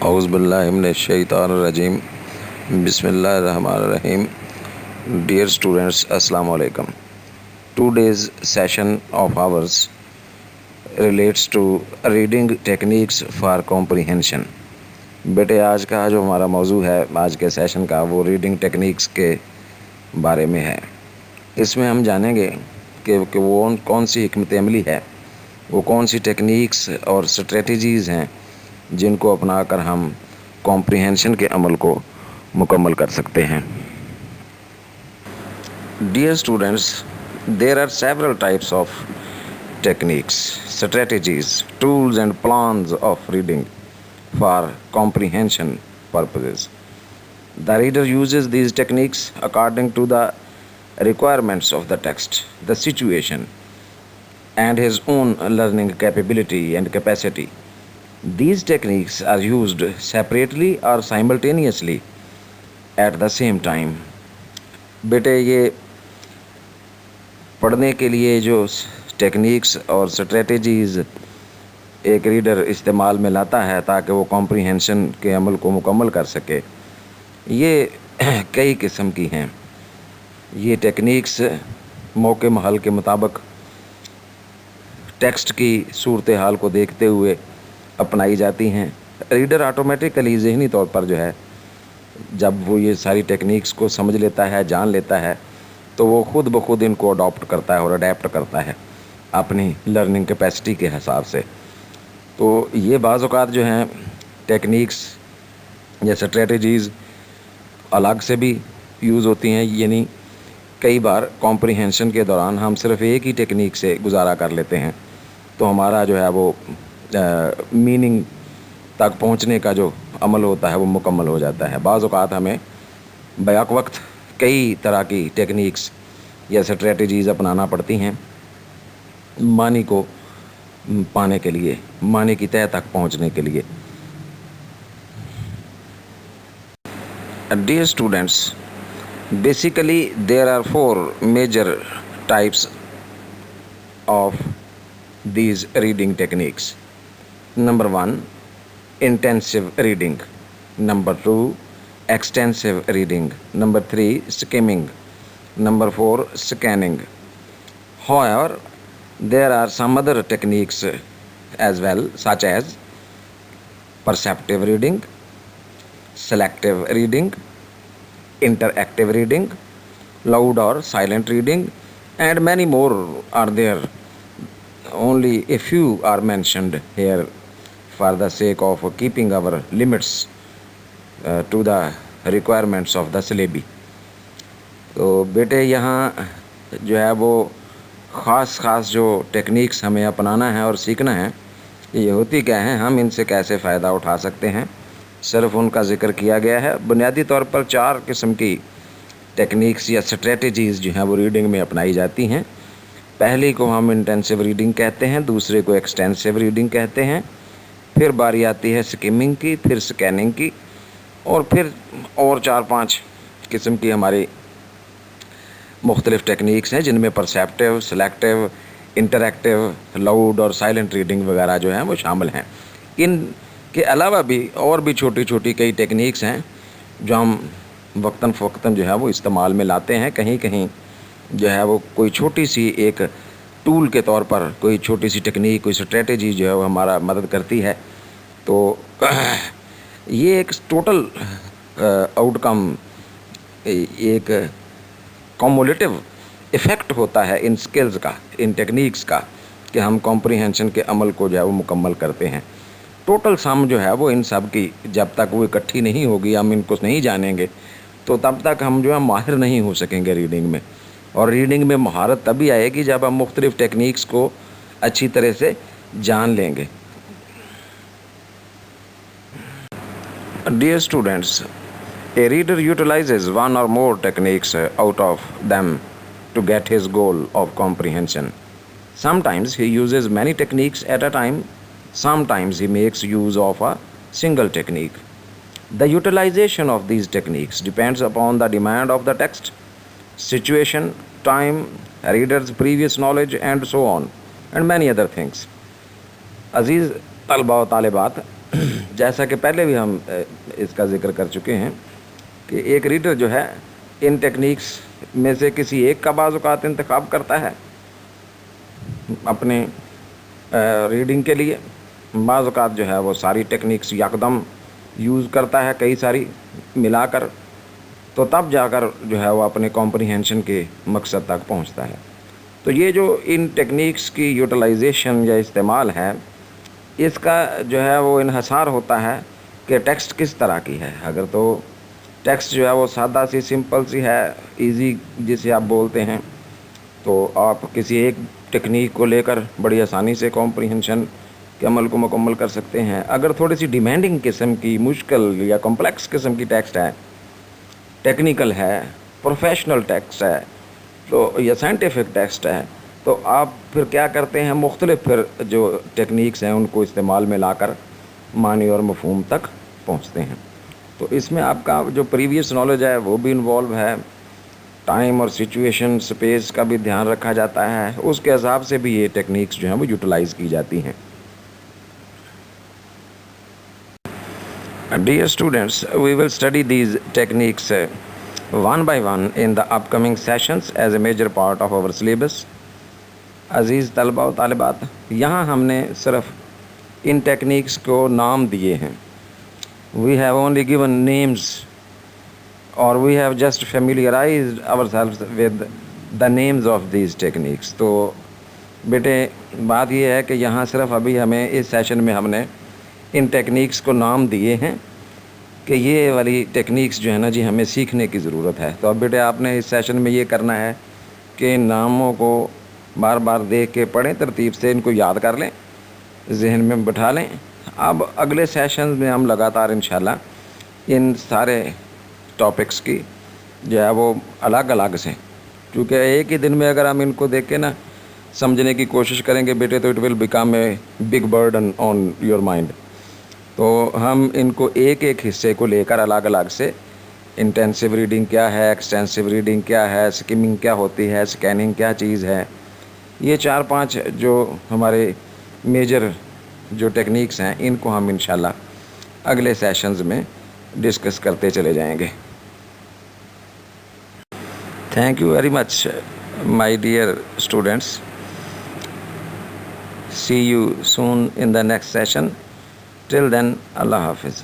اعوذ باللہ من الشیطان الرجیم بسم اللہ الرحمن الرحیم. Dear students, Assalamu alaikum. Today's session of ours relates to reading techniques for comprehension. بیٹے آج کا جو ہمارا موضوع ہے آج کے سیشن کا وہ ریڈنگ ٹیکنیکس کے بارے میں ہے. اس میں ہم جانیں گے کہ وہ کون سی حکمت عملی ہے، وہ کون سی ٹیکنیکس اور اسٹریٹجیز ہیں جن کو اپنا کر ہم کمپریہنشن کے عمل کو مکمل کر سکتے ہیں. Dear students, there are several types of techniques, strategies, tools and plans of reading for comprehension purposes. The reader uses these techniques according to the requirements of the text, the situation, and his own learning capability and capacity. These techniques are used separately or simultaneously at the same time. بیٹے یہ پڑھنے کے لیے جو techniques اور strategies ایک reader استعمال میں لاتا ہے تاکہ وہ کمپریہنشن کے عمل کو مکمل کر سکے، یہ کئی قسم کی ہیں. یہ ٹیکنیکس موقع محل کے مطابق ٹیکسٹ کی صورتحال کو دیکھتے ہوئے اپنائی جاتی ہیں. ریڈر آٹومیٹیکلی ذہنی طور پر جو ہے جب وہ یہ ساری ٹیکنیکس کو سمجھ لیتا ہے، جان لیتا ہے، تو وہ خود بخود ان کو اڈاپٹ کرتا ہے اور اڈیپٹ کرتا ہے اپنی لرننگ کیپیسٹی کے حساب سے. تو یہ بعض اوقات جو ہیں ٹیکنیکس یا اسٹریٹجیز الگ سے بھی یوز ہوتی ہیں، یعنی کئی بار کمپریہنشن کے دوران ہم صرف ایک ہی ٹیکنیک سے گزارا کر لیتے ہیں تو ہمارا جو ہے وہ میننگ تک پہنچنے کا جو عمل ہوتا ہے وہ مکمل ہو جاتا ہے. بعض اوقات ہمیں بیک وقت کئی طرح کی ٹیکنیکس یا اسٹریٹجیز اپنانا پڑتی ہیں معنی کو پانے کے لیے، معنی کی تہہ تک پہنچنے کے لیے. Dear students, basically there are four major types of these reading techniques. Number 1, intensive reading. Number 2, extensive reading. Number 3, skimming. Number 4, scanning. However, there are some other techniques as well, such as perceptive reading, selective reading, interactive reading, loud or silent reading, and many more are there. Only a few are mentioned here for the sake of keeping our limits to the requirements of the syllabi. تو بیٹے یہاں جو ہے وہ خاص جو techniques ہمیں اپنانا ہے اور سیکھنا ہے، یہ ہوتی کیا ہیں، ہم ان سے کیسے فائدہ اٹھا سکتے ہیں، صرف ان کا ذکر کیا گیا ہے. بنیادی طور پر 4 قسم کی ٹیکنیکس یا اسٹریٹجیز جو ہیں وہ ریڈنگ میں اپنائی جاتی ہیں. پہلی کو ہم انٹینسو ریڈنگ کہتے ہیں، دوسرے کو ایکسٹینسو ریڈنگ کہتے ہیں، پھر باری آتی ہے سکمنگ کی، پھر سکیننگ کی، اور پھر اور 4-5 قسم کی ہماری مختلف ٹیکنیکس ہیں جن میں پرسیپٹیو، سلیکٹیو، انٹریکٹیو، لاؤڈ اور سائلنٹ ریڈنگ وغیرہ جو ہیں وہ شامل ہیں. ان کے علاوہ بھی اور بھی چھوٹی چھوٹی کئی ٹیکنیکس ہیں جو ہم وقتاً فوقتاً جو ہے وہ استعمال میں لاتے ہیں. کہیں کہیں جو ہے وہ کوئی چھوٹی سی ایک ٹول کے طور پر کوئی چھوٹی سی ٹیکنیک، کوئی اسٹریٹجی جو ہے وہ ہمارا مدد کرتی ہے. تو یہ ایک ٹوٹل آؤٹ کم، ایک کومولیٹیو ایفیکٹ ہوتا ہے ان سکلز کا، ان ٹیکنیکس کا، کہ ہم کمپریہنشن کے عمل کو جو ہے وہ مکمل کرتے ہیں. ٹوٹل سم جو ہے وہ ان سب کی جب تک وہ اکٹھی نہیں ہوگی، ہم ان کو نہیں جانیں گے تو تب تک ہم جو ہے ماہر نہیں ہو سکیں گے ریڈنگ میں. اور ریڈنگ میں مہارت تبھی آئے گی جب ہم مختلف ٹیکنیکس کو اچھی طرح سے جان لیں گے. Dear students, a reader utilizes one or more techniques out of them to get his goal of comprehension. Sometimes he uses many techniques at a time. Sometimes he makes use of a single technique. The utilization of these techniques depends upon the demand of the text, situation, time, reader's previous knowledge, and so on, and many other things. عزیز طلبہ و طالبات، جیسا کہ پہلے بھی ہم اس کا ذکر کر چکے ہیں کہ ایک ریڈر جو ہے ان ٹیکنیکس میں سے کسی ایک کا بعض اوقات انتخاب کرتا ہے اپنے ریڈنگ کے لیے، بعض اوقات جو ہے وہ ساری ٹیکنیکس یکدم یوز کرتا ہے، کئی ساری ملا کر، تو تب جا کر جو ہے وہ اپنے کمپریہنشن کے مقصد تک پہنچتا ہے۔ تو یہ جو ان ٹیکنیکس کی یوٹیلائزیشن یا استعمال ہے، اس کا جو ہے وہ انحصار ہوتا ہے کہ ٹیکسٹ کس طرح کی ہے۔ اگر تو ٹیکسٹ جو ہے وہ سادہ سی، سمپل سی ہے، ایزی جسے آپ بولتے ہیں، تو آپ کسی ایک ٹیکنیک کو لے کر بڑی آسانی سے کمپریہنشن کے عمل کو مکمل کر سکتے ہیں۔ اگر تھوڑی سی ڈیمانڈنگ قسم کی، مشکل یا کمپلیکس قسم کی ٹیکسٹ ہے، ٹیکنیکل ہے، پروفیشنل ٹیکسٹ ہے، تو یا سائنٹیفک ٹیکسٹ ہے، تو آپ پھر کیا کرتے ہیں، مختلف پھر جو ٹیکنیکس ہیں ان کو استعمال میں لا کر معنی اور مفہوم تک پہنچتے ہیں۔ تو اس میں آپ کا جو پریویس نالج ہے وہ بھی انوالو ہے، ٹائم اور سچویشن، سپیس کا بھی دھیان رکھا جاتا ہے، اس کے حساب سے بھی یہ ٹیکنیکس جو ہیں وہ یوٹیلائز کی جاتی ہیں۔ Dear students, we will study these techniques one by one in the upcoming sessions as a major part of our syllabus. عزیز طلبہ و طالبات، یہاں ہم نے صرف ان ٹیکنیکس کو نام دیے ہیں۔ We have only given names, or we have just familiarized ourselves with the names of these techniques. تو بیٹے بات یہ ہے کہ یہاں صرف ابھی ہمیں اس سیشن میں ہم نے ان ٹیکنیکس کو نام دیے ہیں کہ یہ والی ٹیکنیکس جو ہے نا جی ہمیں سیکھنے کی ضرورت ہے۔ تو اب بیٹے آپ نے اس سیشن میں یہ کرنا ہے کہ ناموں کو بار بار دیکھ کے پڑھیں، ترتیب سے ان کو یاد کر لیں، ذہن میں بٹھا لیں۔ اب اگلے سیشنز میں ہم لگاتار انشاءاللہ ان سارے ٹاپکس کی جو ہے وہ الگ الگ سے، کیونکہ ایک ہی دن میں اگر ہم ان کو دیکھ کے نا سمجھنے کی کوشش کریں گے بیٹے تو it will become a big burden on your mind. تو ہم ان کو ایک ایک حصے کو لے کر الگ الگ سے، انٹینسیو ریڈنگ کیا ہے، ایکسٹینسیو ریڈنگ کیا ہے، سکمنگ کیا ہوتی ہے، سکیننگ کیا چیز ہے، یہ 4-5 جو ہمارے میجر جو ٹیکنیکس ہیں ان کو ہم انشاءاللہ اگلے سیشنز میں ڈسکس کرتے چلے جائیں گے۔ Thank you very much my dear students, see you soon in the next session, till then اللہ حافظ۔